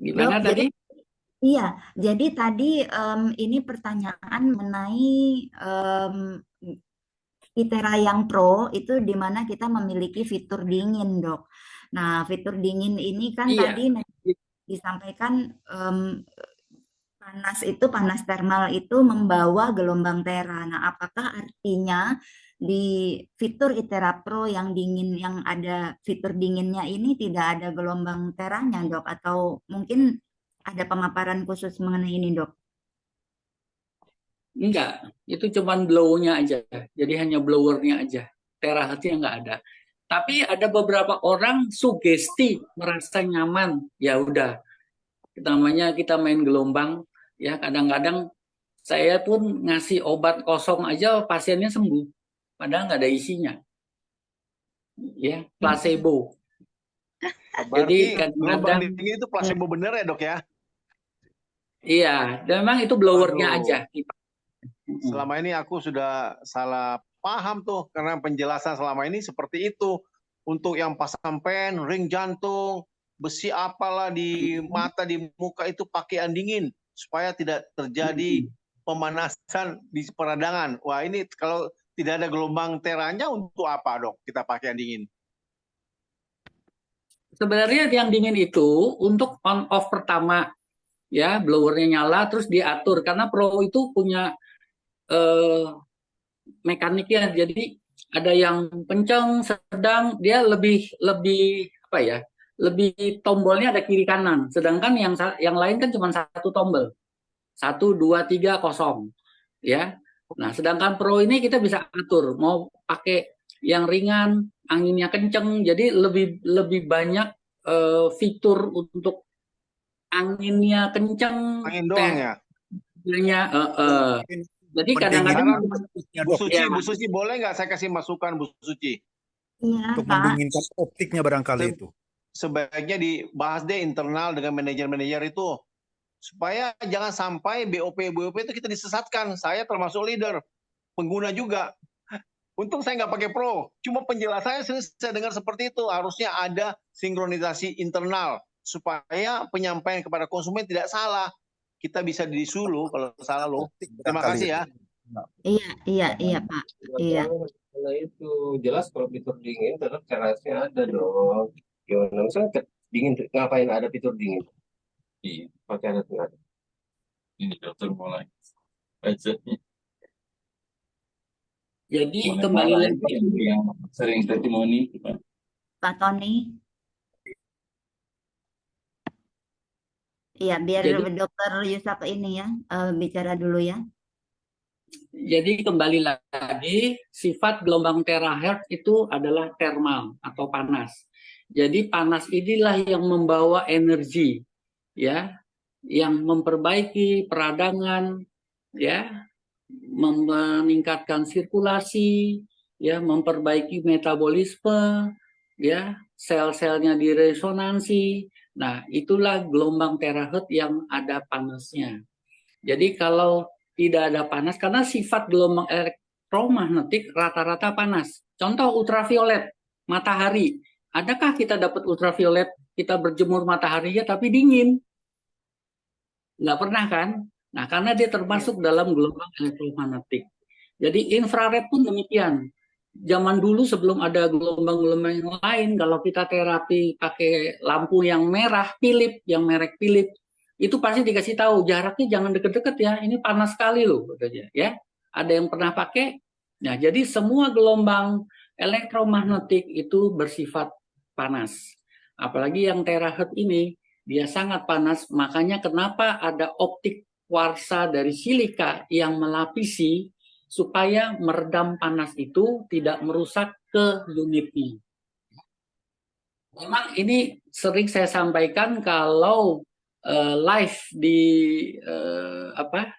Dok, Gimana jadi tadi? iya, jadi tadi ini pertanyaan mengenai em, Itera yang Pro itu di mana kita memiliki fitur dingin, Dok. Nah, fitur dingin ini kan tadi Iya. disampaikan panas thermal itu membawa gelombang Tera. Nah, apakah artinya di fitur Itera Pro yang dingin yang ada fitur dinginnya ini tidak ada gelombang Teranya, Dok? Atau mungkin ada pemaparan khusus mengenai ini, Dok? Enggak, itu cuman blow-nya aja. Jadi hanya blowernya aja. Terahertznya nggak ada. Tapi ada beberapa orang sugesti merasa nyaman. Ya udah, namanya kita main gelombang. Ya kadang-kadang saya pun ngasih obat kosong aja pasiennya sembuh. Padahal nggak ada isinya. Ya, placebo. Oh, Jadi berarti gelombang kadang-kadang dingin itu placebo bener ya, Dok ya? iya, dan memang itu blowernya aja. Waduh, selama ini aku sudah salah paham tuh karena penjelasan selama ini seperti itu. Untuk yang pasang pen, ring jantung, besi apalah di mata, di muka itu pakaian dingin supaya tidak terjadi pemanasan di peradangan. Wah, ini kalau tidak ada gelombang teranya untuk apa, Dok? Kita pakaian dingin. Sebenarnya yang dingin itu untuk on off pertama, ya blowernya nyala terus diatur karena Pro itu punya eh, mekaniknya. Jadi ada yang kencang, sedang, dia lebih lebih apa ya? Lebih tombolnya ada kiri kanan. Sedangkan yang lain kan cuma satu tombol. Satu, dua, tiga, kosong. Ya. Nah, sedangkan Pro ini kita bisa atur mau pakai yang ringan, anginnya kenceng, jadi lebih lebih banyak fitur untuk anginnya kenceng, Angin doang ya. tehnya Mungkin jadi kadang-kadang Sekarang pendinginan optiknya, Bu Dok. Suci, ya Bu Suci boleh nggak saya kasih masukan, Bu Suci? Iya, Untuk Pak. mendinginkan optiknya barangkali Se- itu. Sebaiknya dibahas deh internal dengan manajer-manajer itu supaya jangan sampai BOP itu kita disesatkan. Saya termasuk leader, pengguna juga. Untung saya nggak pakai pro. Cuma penjelasannya saya dengar seperti itu. Harusnya ada sinkronisasi internal supaya penyampaian kepada konsumen tidak salah. Kita bisa disuruh kalau salah loh. Optik Terima barangkali kasih itu. ya. Iya, iya, iya, Pak. Iya. Nah itu jelas kalau fitur dingin tetap kerasnya ada dong. Gimana misalnya dingin ngapain ada fitur dingin? Iya, pakai alat nggak ada. Ini dokter mulai aja. jadi Mulai kembali malah lagi yang sering testimoni. Pak Tony. Iya, biar jadi dokter Yusak ini ya, bicara dulu ya. jadi kembali lagi sifat gelombang terahertz itu adalah thermal atau panas. Jadi panas inilah yang membawa energi, ya, yang memperbaiki peradangan, ya, meningkatkan sirkulasi, ya, memperbaiki metabolisme, ya, sel-selnya diresonansi. Nah, itulah gelombang terahertz yang ada panasnya. Jadi kalau tidak ada panas, karena sifat gelombang elektromagnetik rata-rata panas. Contoh ultraviolet, matahari. Adakah kita dapat ultraviolet, kita berjemur mataharinya tapi dingin? Nggak pernah kan? Nah, karena dia termasuk dalam gelombang elektromagnetik. Jadi infrared pun demikian. Zaman dulu sebelum ada gelombang-gelombang yang lain, kalau kita terapi pakai lampu yang merah, Philips, yang merek Philips, itu pasti dikasih tahu jaraknya jangan deket-deket ya, ini panas sekali loh, katanya. Ya, ada yang pernah pakai. Nah, jadi semua gelombang elektromagnetik itu bersifat panas. Apalagi yang terahertz ini, dia sangat panas. Makanya kenapa ada optik kuarsa dari silika yang melapisi supaya meredam panas itu tidak merusak ke unitnya. Memang ini sering saya sampaikan kalau live di apa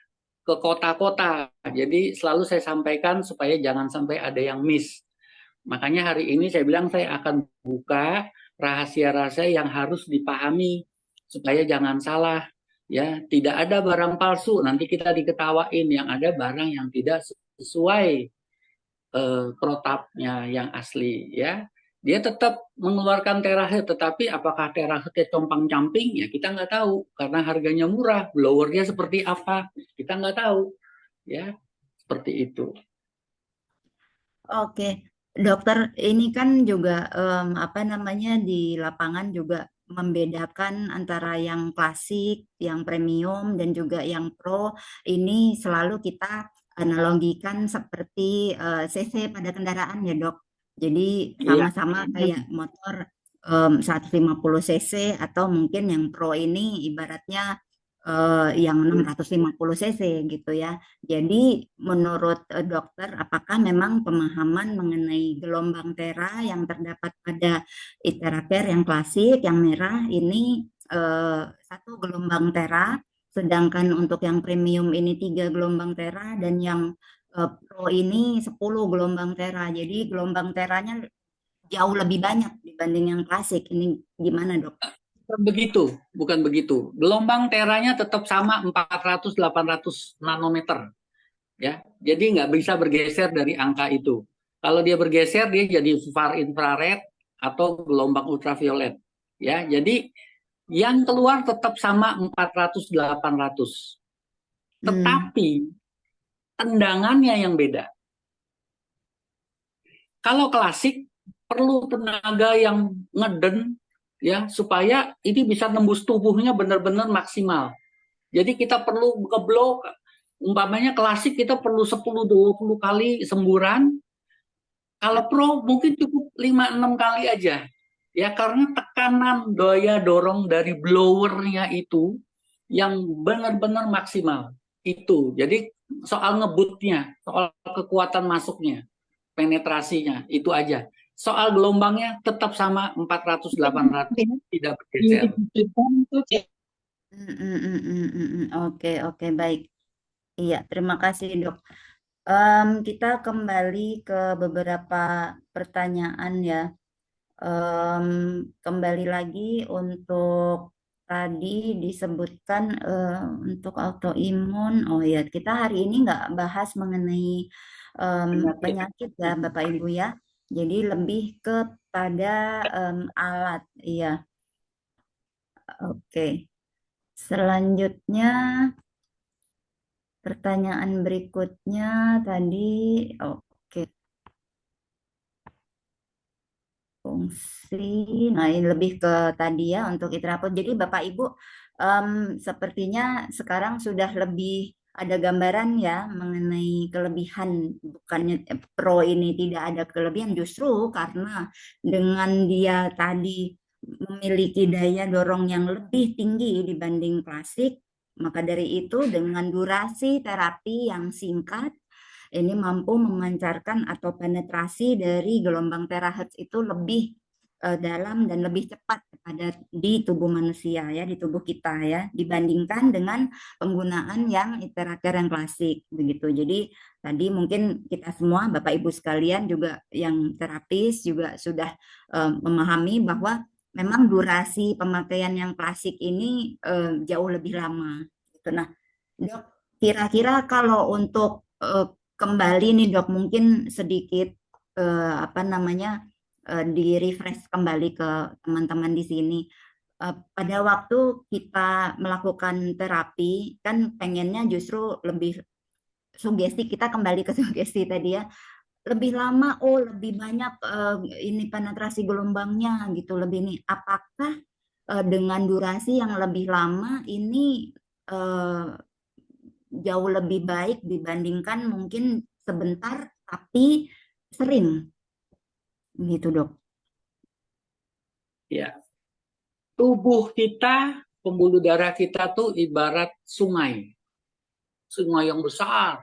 ke kota-kota. Jadi selalu saya sampaikan supaya jangan sampai ada yang miss. Makanya hari ini saya bilang saya akan buka rahasia-rahasia yang harus dipahami supaya jangan salah. Ya, tidak ada barang palsu. Nanti kita diketawain yang ada barang yang tidak sesuai protapnya yang asli. Ya, dia tetap mengeluarkan terahertz, tetapi apakah terahertznya compang-camping ya kita nggak tahu karena harganya murah, blowernya seperti apa kita nggak tahu, ya seperti itu. Oke, dokter, ini kan juga apa namanya di lapangan juga membedakan antara yang klasik, yang premium, dan juga yang pro. Ini selalu kita analogikan seperti cc pada kendaraan ya dok. Jadi Iya. sama-sama kayak motor 150 cc atau mungkin yang pro ini ibaratnya yang 650 cc gitu ya. Jadi menurut dokter, apakah memang pemahaman mengenai gelombang tera yang terdapat pada Iteraker yang klasik, yang merah ini satu gelombang tera, sedangkan untuk yang premium ini 3 gelombang tera dan yang pro ini 10 gelombang tera. Jadi gelombang teranya jauh lebih banyak dibanding yang klasik. Ini gimana dok? Bukan begitu, bukan begitu. Gelombang teranya tetap sama 400-800 nanometer, ya. Jadi nggak bisa bergeser dari angka itu. Kalau dia bergeser, dia jadi far infrared atau gelombang ultraviolet, ya. Jadi yang keluar tetap sama 400-800. Hmm. Tetapi tendangannya yang beda. Kalau klasik perlu tenaga yang ngeden, ya, supaya ini bisa nembus tubuhnya benar-benar maksimal. Jadi kita perlu ngeblok, umpamanya klasik kita perlu 10-20 kali semburan. Kalau pro mungkin cukup 5-6 kali aja. Ya karena tekanan daya dorong dari blowernya itu yang benar-benar maksimal. Itu. Jadi soal ngebutnya, soal kekuatan masuknya, penetrasinya, itu aja. Soal gelombangnya tetap sama 400-800, tidak bergeser. Oke, oke, baik. Iya, terima kasih, Dok. Kita kembali ke beberapa pertanyaan ya. Em, Kembali lagi untuk tadi disebutkan untuk autoimun. Oh ya, kita hari ini nggak bahas mengenai Penyakit. penyakit ya, Bapak Ibu ya. Jadi lebih kepada alat. Iya, oke. Selanjutnya, pertanyaan berikutnya tadi, oke, fungsi. Nah, ini lebih ke tadi ya untuk Itrapot. Jadi Bapak Ibu, em, sepertinya sekarang sudah lebih ada gambaran ya mengenai kelebihan, bukannya pro ini tidak ada kelebihan, justru karena dengan dia tadi memiliki daya dorong yang lebih tinggi dibanding klasik, maka dari itu dengan durasi terapi yang singkat ini mampu memancarkan atau penetrasi dari gelombang terahertz itu lebih dalam dan lebih cepat pada di tubuh manusia ya, di tubuh kita ya, dibandingkan dengan penggunaan yang iteraker yang klasik begitu. Jadi tadi mungkin kita semua Bapak Ibu sekalian juga yang terapis juga sudah memahami bahwa memang durasi pemakaian yang klasik ini jauh lebih lama. Gitu. Nah, Dok, kira-kira kalau untuk kembali nih dok, mungkin sedikit apa namanya di refresh kembali ke teman-teman di sini. Pada waktu kita melakukan terapi, kan pengennya justru lebih sugesti, kita kembali ke sugesti tadi ya, lebih lama, oh lebih banyak ini penetrasi gelombangnya gitu, lebih nih. Apakah dengan durasi yang lebih lama ini eh, jauh lebih baik dibandingkan mungkin sebentar tapi sering gitu dok. Ya, tubuh kita, pembuluh darah kita tuh ibarat sungai. Sungai yang besar.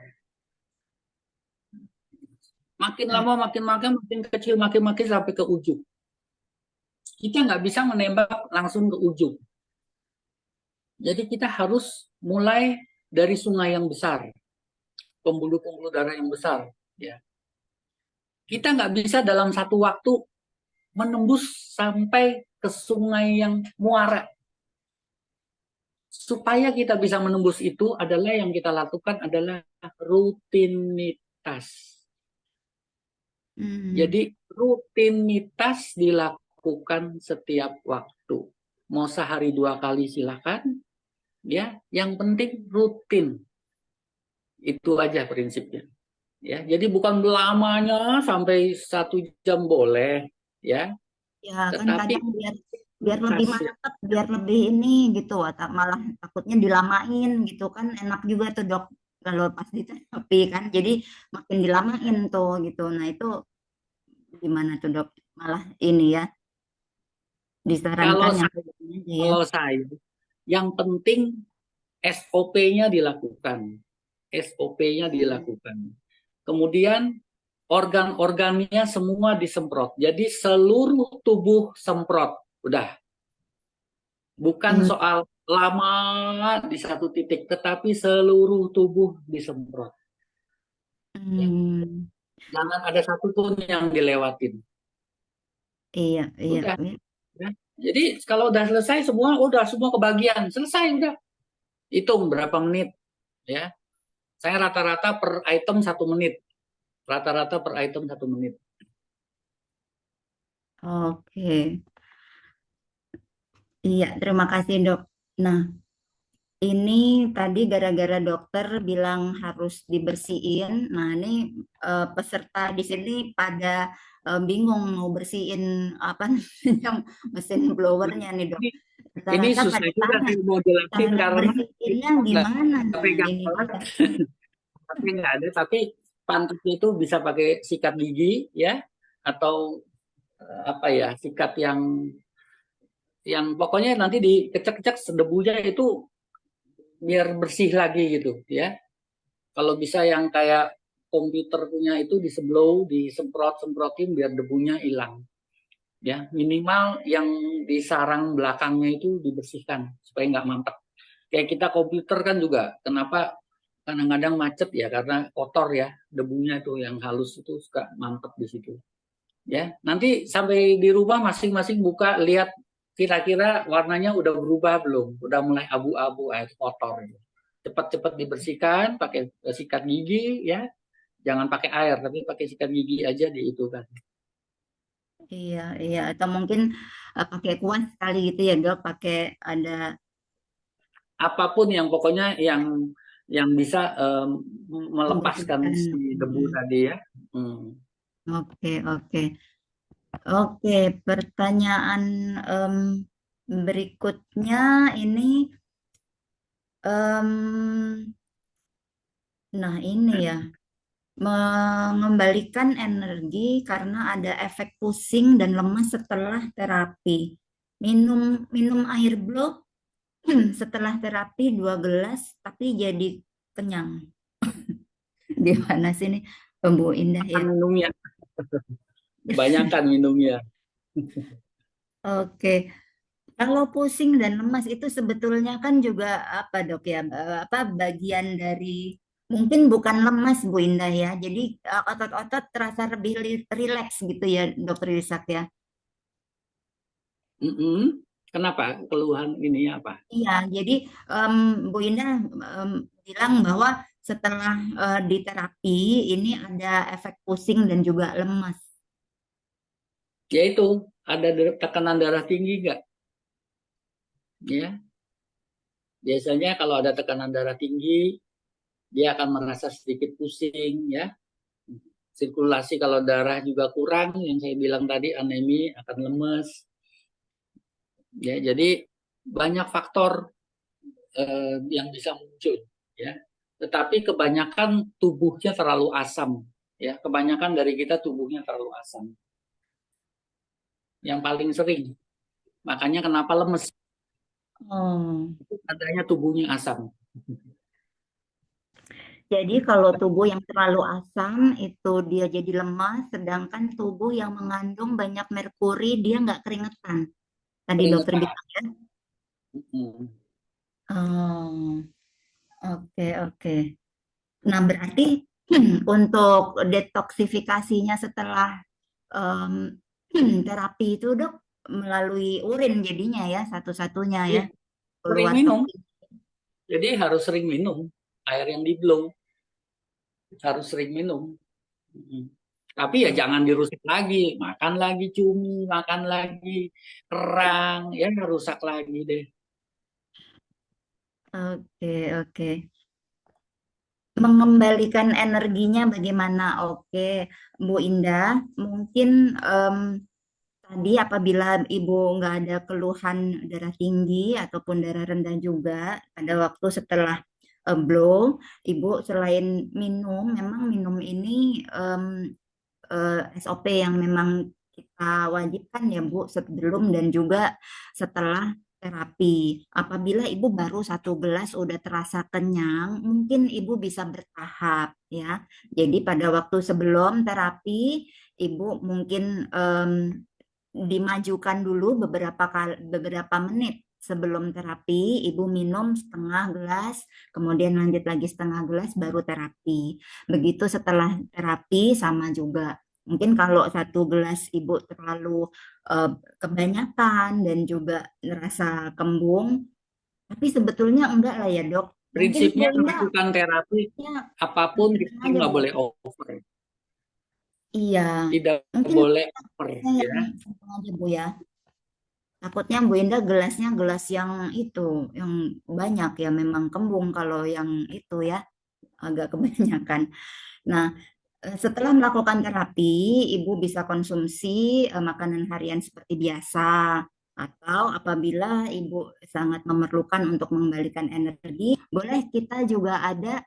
Makin lama, makin kecil, makin sampai ke ujung. Kita nggak bisa menembak langsung ke ujung. Jadi kita harus mulai dari sungai yang besar. Pembuluh-pembuluh darah yang besar. Ya. Kita nggak bisa dalam satu waktu menembus sampai ke sungai yang muara. Supaya kita bisa menembus itu adalah yang kita lakukan adalah rutinitas. Jadi rutinitas dilakukan setiap waktu. Mau sehari 2 kali silakan, ya. Yang penting rutin. Itu aja prinsipnya. Ya, jadi bukan lamanya sampai 1 jam boleh, ya. Ya kan Tetapi kadang biar biar lebih khasnya mantap, biar lebih ini gitu, atau malah takutnya dilamain gitu kan enak juga tuh dok kalau pas diterapi kan, jadi makin dilamain tuh gitu. Nah itu gimana tuh dok? Malah ini ya kalau disarankan yang saya, aja ya. kalau saya, yang penting SOP-nya dilakukan. SOP-nya dilakukan. Kemudian organ-organnya semua disemprot. Jadi seluruh tubuh semprot. Udah. Bukan Hmm, soal lama di satu titik, tetapi seluruh tubuh disemprot. Ya. hmm, Jangan ada satupun yang dilewatin. iya iya Udah. iya. Ya. Jadi kalau udah selesai udah semua kebagian. Selesai udah. Hitung berapa menit. Ya. Saya rata-rata per item 1 menit. Rata-rata per item 1 menit. Oke, iya terima kasih dok. Nah ini tadi gara-gara dokter bilang harus dibersihin. Nah, ini peserta di sini pada bingung mau bersihin apa namanya mesin blowernya nih, Dok. Ini, ini Rata-rata susah pada juga tanya, sih mau jelasin cara karena bersihinnya kita gimana? nggak Nah, pegang ini alat, dia. tapi nggak ada. Tapi pantusnya itu bisa pakai sikat gigi ya, atau apa ya, sikat yang pokoknya nanti dikecek-kecek debunya itu biar bersih lagi gitu ya. Kalau bisa yang kayak komputer punya itu disemprotin biar debunya hilang. Ya, minimal yang di sarang belakangnya itu dibersihkan supaya nggak mantap. Kayak kita komputer kan juga, kenapa kadang-kadang macet ya karena kotor ya, debunya itu yang halus itu suka mantap di situ. Ya, nanti sampai di rumah masing-masing buka lihat kira-kira warnanya udah berubah belum, udah mulai abu-abu, air kotor. Cepat-cepat dibersihkan pakai sikat gigi ya, jangan pakai air tapi pakai sikat gigi aja di itu kan. Iya, iya. Atau mungkin pakai kuas kali gitu ya, Dok. Pakai ada Apapun yang pokoknya yang bisa melepaskan membersihkan. si debu Hmm. tadi ya. Hmm. Oke, oke. Oke, pertanyaan em, berikutnya ini, em, nah ini ya, mengembalikan energi karena ada efek pusing dan lemas setelah terapi. Minum minum air blok setelah terapi 2 gelas, tapi jadi kenyang. Gimana sih ini, Bu Indah ya? Kan minumnya, kebanyakan minumnya. Oke. Kalau pusing dan lemas itu sebetulnya kan juga apa dok ya, apa bagian dari mungkin bukan lemas Bu Indah ya. Jadi otot-otot terasa lebih rileks gitu ya dokter Yusak ya. Mm-mm. Kenapa keluhan ini apa? Iya, jadi em, Bu Indah em, bilang bahwa setelah di terapi ini ada efek pusing dan juga lemas. Yaitu ada tekanan darah tinggi nggak? Ya, biasanya kalau ada tekanan darah tinggi, dia akan merasa sedikit pusing ya. Sirkulasi kalau darah juga kurang, yang saya bilang tadi anemi akan lemes. Ya, jadi banyak faktor yang bisa muncul ya. Tetapi kebanyakan tubuhnya terlalu asam ya. Kebanyakan dari kita tubuhnya terlalu asam. Yang paling sering. Makanya kenapa lemes? Oh, Adanya tubuhnya asam. jadi kalau tubuh yang terlalu asam itu dia jadi lemas, sedangkan tubuh yang mengandung banyak merkuri dia nggak keringetan. Tadi dokter Keringetan. bilang ya. Hmm. Oh, oke oke. Nah berarti untuk detoksifikasinya setelah em, terapi itu dok melalui urin jadinya ya satu-satunya ya Iya, sering keluar minum. toksik. Jadi harus sering minum. Air yang di blow harus sering minum. Hmm. Tapi ya jangan dirusak lagi, makan lagi cumi, makan lagi kerang, ya rusak lagi deh. Oke, oke. Mengembalikan energinya bagaimana? Oke, Bu Indah, mungkin tadi apabila Ibu nggak ada keluhan darah tinggi ataupun darah rendah juga pada waktu setelah blow, Ibu selain minum, memang minum ini SOP yang memang kita wajibkan ya Bu sebelum dan juga setelah terapi. Apabila Ibu baru 1 gelas udah terasa kenyang, mungkin Ibu bisa bertahap ya. Jadi pada waktu sebelum terapi, Ibu mungkin dimajukan dulu beberapa menit sebelum terapi, Ibu minum setengah gelas, kemudian lanjut lagi setengah gelas baru terapi. Begitu setelah terapi sama juga. Mungkin kalau 1 gelas Ibu terlalu kebanyakan dan juga ngerasa kembung, tapi sebetulnya enggak lah ya dok. Mungkin Bu Prinsipnya Indah melakukan terapi ya apapun kita aja nggak Bu. boleh over, Iya, tidak mungkin boleh over yang ya. sedang aja Bu ya. Takutnya Bu Indah gelasnya gelas yang itu, yang banyak ya memang kembung kalau yang itu ya agak kebanyakan. Nah, setelah melakukan terapi, Ibu bisa konsumsi makanan harian seperti biasa. Atau apabila Ibu sangat memerlukan untuk mengembalikan energi, boleh kita juga ada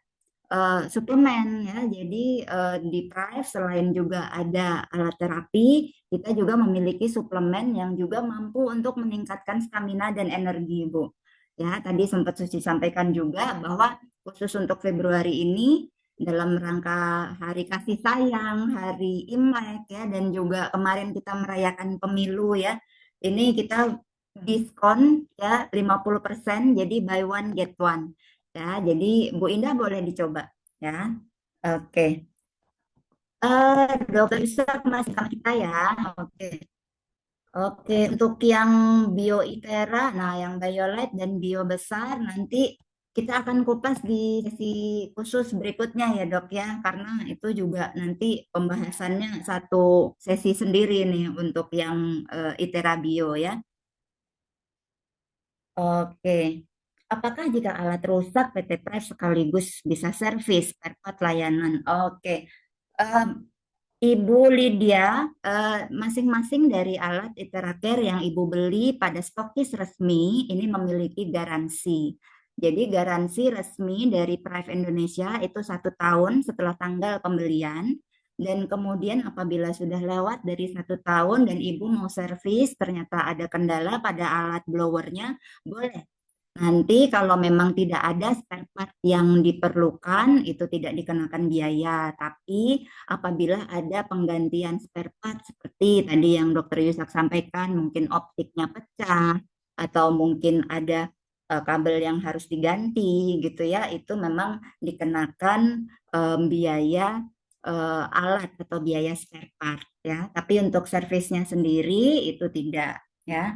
suplemen ya. Jadi di Prive selain juga ada alat terapi, kita juga memiliki suplemen yang juga mampu untuk meningkatkan stamina dan energi, Bu. Ya, tadi sempat Suci sampaikan juga bahwa khusus untuk Februari ini dalam rangka Hari Kasih Sayang, Hari Imlek ya, dan juga kemarin kita merayakan pemilu ya. Ini kita diskon ya 50%, jadi buy one get one. Ya, jadi Bu Indah boleh dicoba ya. Oke. Dokter Ishak masih sama kita ya. Oke. Oke, untuk yang bio itera, nah yang BioLite dan bio besar nanti kita akan kupas di sesi khusus berikutnya ya dok ya, karena itu juga nanti pembahasannya satu sesi sendiri nih untuk yang itera bio ya. Oke. Apakah jika alat rusak PT Prive sekaligus bisa servis spare part layanan? Oke. Em, Ibu Lydia, masing-masing dari alat Iteracare yang Ibu beli pada stokis resmi ini memiliki garansi. Jadi garansi resmi dari Prive Indonesia itu 1 tahun setelah tanggal pembelian. Dan kemudian apabila sudah lewat dari 1 tahun dan Ibu mau servis, ternyata ada kendala pada alat blowernya, boleh. Nanti kalau memang tidak ada spare part yang diperlukan, itu tidak dikenakan biaya. Tapi apabila ada penggantian spare part seperti tadi yang Dokter Yusak sampaikan, mungkin optiknya pecah atau mungkin ada kabel yang harus diganti gitu ya, itu memang dikenakan biaya alat atau biaya spare part ya. Tapi untuk servisnya sendiri itu tidak ya.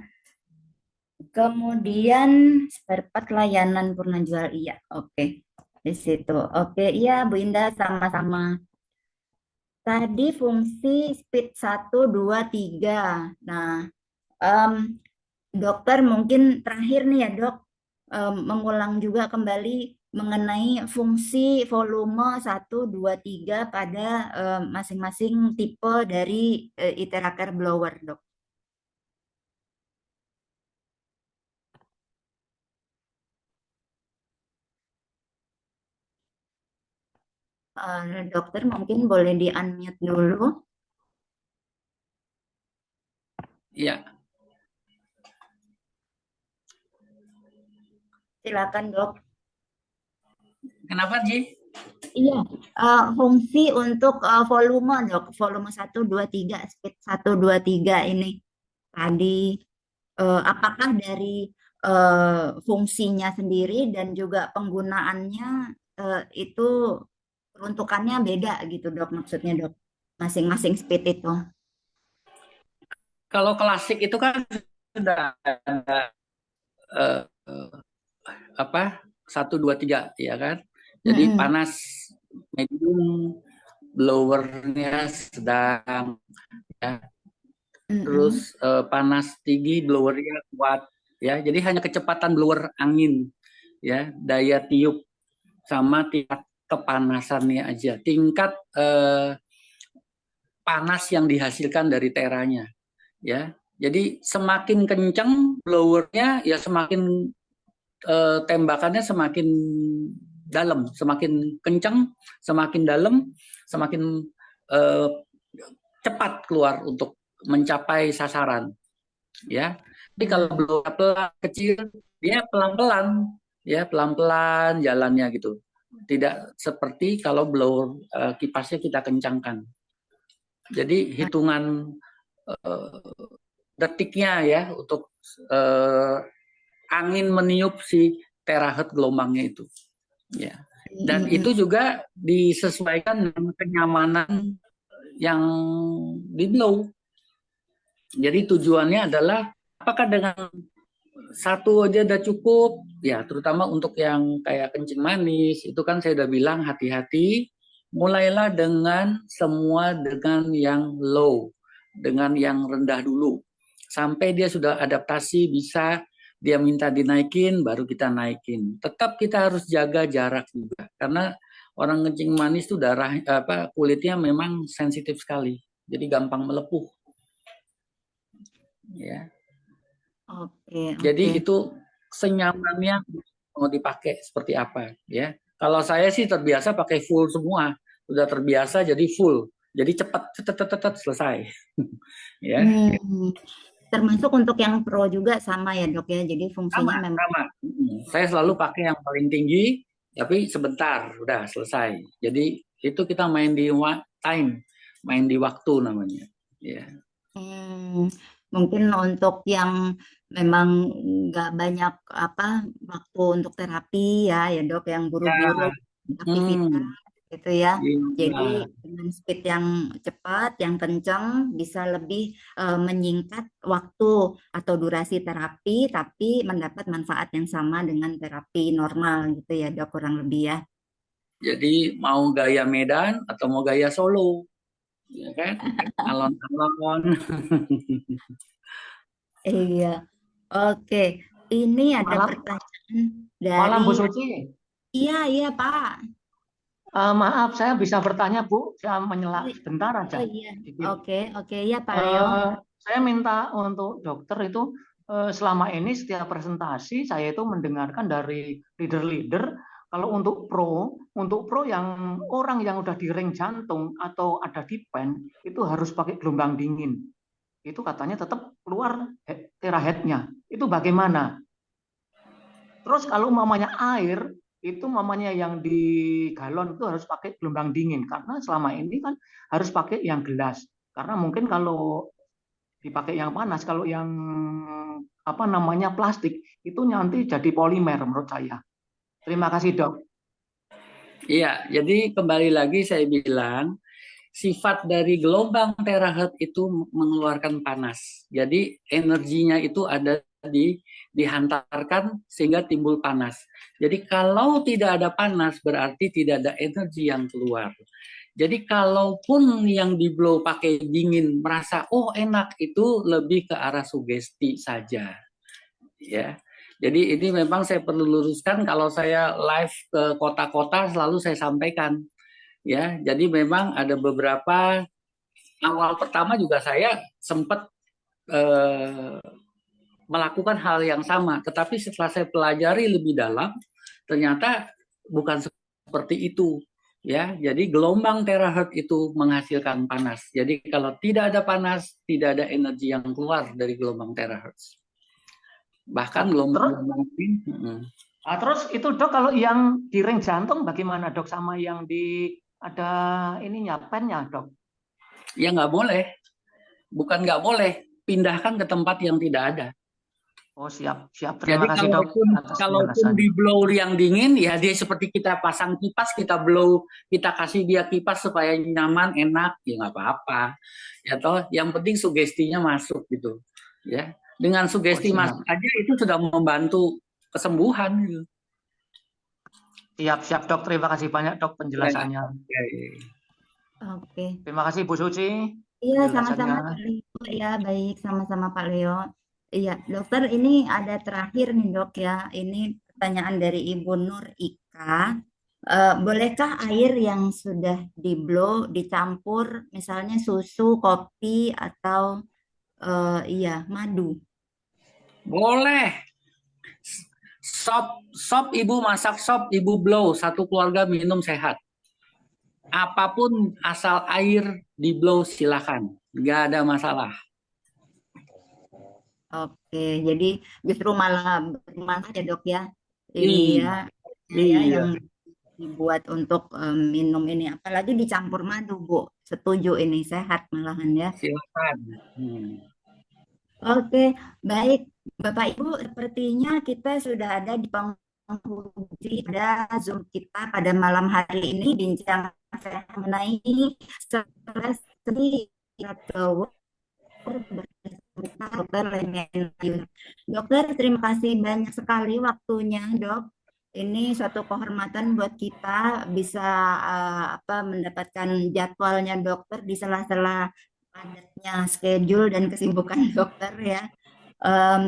Kemudian spare part layanan purna jual iya. Oke. Di situ. Oke, iya Bu Indah sama-sama. Tadi fungsi speed 1, 2, 3. Nah, em, dokter mungkin terakhir nih ya dok, mengulang juga kembali mengenai fungsi volume 1, 2, 3 pada masing-masing tipe dari Iteracare blower dok. Dokter mungkin boleh di-unmute dulu. Ya, Silakan dok. kenapa Ji? Iya, fungsi untuk volume dok, volume 1, 2, 3, speed 1, 2, 3 ini tadi apakah dari fungsinya sendiri dan juga penggunaannya itu peruntukannya beda gitu dok, maksudnya dok, masing-masing speed itu. Kalau klasik itu kan sudah ada eh, eh, apa 1, 2, 3 ya kan. Jadi Mm-mm. panas, medium, blowernya sedang, ya. Mm-mm. Terus panas tinggi, blowernya kuat, ya. Jadi hanya kecepatan blower angin, ya, daya tiup sama tingkat kepanasannya aja, tingkat panas yang dihasilkan dari teranya, ya. Jadi semakin kencang blowernya, ya semakin tembakannya semakin dalam, semakin kencang, semakin dalam, semakin eh, cepat keluar untuk mencapai sasaran, ya. Tapi kalau blower pelan kecil, dia pelan-pelan, ya pelan-pelan jalannya gitu. Tidak seperti kalau blower kipasnya kita kencangkan. Jadi hitungan detiknya ya untuk angin meniup si terahertz gelombangnya itu, ya. Dan itu juga disesuaikan dengan kenyamanan yang di blow. Jadi tujuannya adalah apakah dengan satu aja udah cukup, ya terutama untuk yang kayak kencing manis itu kan saya udah bilang hati-hati, mulailah dengan semua dengan yang low, dengan yang rendah dulu sampai dia sudah adaptasi, bisa dia minta dinaikin baru kita naikin. Tetap kita harus jaga jarak juga karena orang kencing manis itu darah kulitnya memang sensitif sekali, jadi gampang melepuh, ya. Oke, Jadi oke. itu senyamannya mau dipakai seperti apa, ya. Kalau saya sih terbiasa pakai full semua, udah terbiasa jadi full, jadi cepat, cetet selesai, ya. Termasuk untuk yang pro juga sama ya dok ya. Jadi fungsinya memang. Sama. Saya selalu pakai yang paling tinggi, tapi sebentar, udah selesai. Jadi itu kita main di time, main di waktu namanya, ya. Mungkin untuk yang memang nggak banyak waktu untuk terapi ya dok, yang buru-buru aktivitas gitu ya. Jadi dengan speed yang cepat, yang kencang bisa lebih menyingkat waktu atau durasi terapi, tapi mendapat manfaat yang sama dengan terapi normal gitu ya dok, kurang lebih ya. Jadi mau gaya Medan atau mau gaya Solo, ya kan? Alon-alon. Iya, oke. Ini ada Malam, pertanyaan malam dari. Bu Suci. Iya Pak. Maaf, saya bisa bertanya Bu. Saya menyela sebentar aja. Oh iya, Sedikit. oke ya Pak Leo. Saya minta untuk dokter itu selama ini setiap presentasi saya itu mendengarkan dari leader-leader kalau untuk pro yang orang yang udah di ring jantung atau ada di pen itu harus pakai gelombang dingin. Itu katanya tetap keluar terahertznya. Itu bagaimana? Terus kalau mamanya air, itu mamanya yang di galon itu harus pakai gelombang dingin. Karena selama ini kan harus pakai yang gelas. Karena mungkin kalau dipakai yang panas, kalau yang plastik, itu nanti jadi polimer menurut saya. Terima kasih dok. Iya, jadi kembali lagi saya bilang, sifat dari gelombang terahertz itu mengeluarkan panas. Jadi energinya itu ada dihantarkan sehingga timbul panas. Jadi kalau tidak ada panas berarti tidak ada energi yang keluar. Jadi kalaupun yang di blow pakai dingin merasa oh enak, itu lebih ke arah sugesti saja, ya. Jadi ini memang saya perlu luruskan, kalau saya live ke kota-kota selalu saya sampaikan, ya. Jadi memang ada beberapa awal pertama juga saya sempat melakukan hal yang sama, tetapi setelah saya pelajari lebih dalam ternyata bukan seperti itu, ya. Jadi gelombang terahertz itu menghasilkan panas. Jadi kalau tidak ada panas, tidak ada energi yang keluar dari gelombang terahertz. Bahkan gelombang terus itu dok, kalau yang di ring jantung bagaimana dok, sama yang di ada ininya pennya dok? Ya nggak boleh, bukan nggak boleh, pindahkan ke tempat yang tidak ada. Oh siap. Terima Jadi kasih dok. kalaupun di blow yang dingin, ya dia seperti kita pasang kipas, kita blow, kita kasih dia kipas supaya nyaman, enak, ya nggak apa-apa. Ya toh, yang penting sugestinya masuk gitu, ya. Dengan sugesti masuk aja itu sudah membantu kesembuhan. Gitu. Siap dok. Terima kasih banyak dok penjelasannya. Ya. Oke. Terima kasih Bu Suci Iya, sama-sama penjelasannya. Pak Leo. Ya, baik, sama-sama Pak Leo. Iya, dokter, ini ada terakhir nih dok ya. Ini pertanyaan dari Ibu Nur Ika. Bolehkah air yang sudah dicampur, misalnya susu, kopi, atau iya madu? Boleh. Sop, sop ibu masak sop, ibu blow, satu keluarga minum sehat. Apapun asal air di blow silakan, nggak ada masalah. Oke, jadi justru malah bermanfaat ya dok ya. Ini Iya, ya, ya iya, yang dibuat untuk minum ini, apalagi dicampur madu, Bu. Setuju ini sehat malahan ya. silakan. Hmm. Oke, baik Bapak Ibu, sepertinya kita sudah ada di penghujung pada Zoom kita pada malam hari ini bincang sehat mengenai stres atau Dokter Lemen. Dokter, terima kasih banyak sekali waktunya, Dok. Ini suatu kehormatan buat kita bisa mendapatkan jadwalnya dokter di sela-sela padatnya schedule dan kesibukan dokter ya.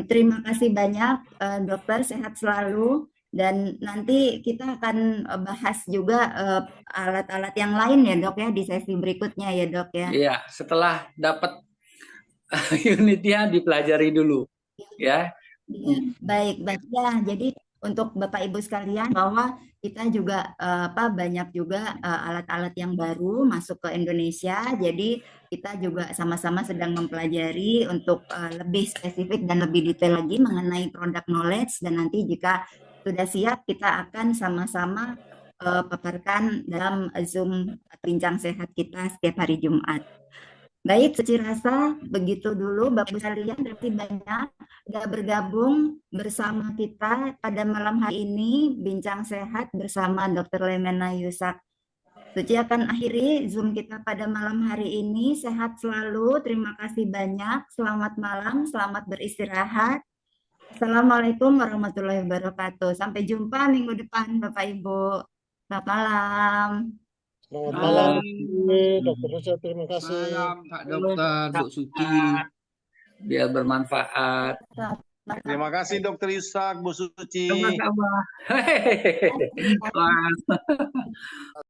Terima kasih banyak, dokter. Sehat selalu. Dan nanti kita akan bahas juga alat-alat yang lain ya, Dok ya, di sesi berikutnya ya, Dok ya. Iya, setelah dapat unitnya dipelajari dulu, ya. Iya, baik, baik ya. Jadi untuk Bapak Ibu sekalian bahwa kita juga banyak juga alat-alat yang baru masuk ke Indonesia. Jadi kita juga sama-sama sedang mempelajari untuk lebih spesifik dan lebih detail lagi mengenai product knowledge dan nanti jika sudah siap kita akan sama-sama paparkan dalam Zoom bincang sehat kita setiap hari Jumat. Baik, suci rasa begitu dulu Bapak Ibu sekalian, terima kasih banyak sudah bergabung bersama kita pada malam hari ini bincang sehat bersama Dr. Lemena Yusak. Suci akan akhiri Zoom kita pada malam hari ini. Sehat selalu, terima kasih banyak. Selamat malam, selamat beristirahat. Assalamualaikum warahmatullahi wabarakatuh. Sampai jumpa minggu depan Bapak Ibu. Selamat malam. Selamat malam, Salam. Dokter Rusya. Terima kasih. Salam Kak Dokter, Bu Suci. Biar bermanfaat. Terima kasih Dokter Yusak, Bu Suci. Sama-sama. Hehehe. Wah.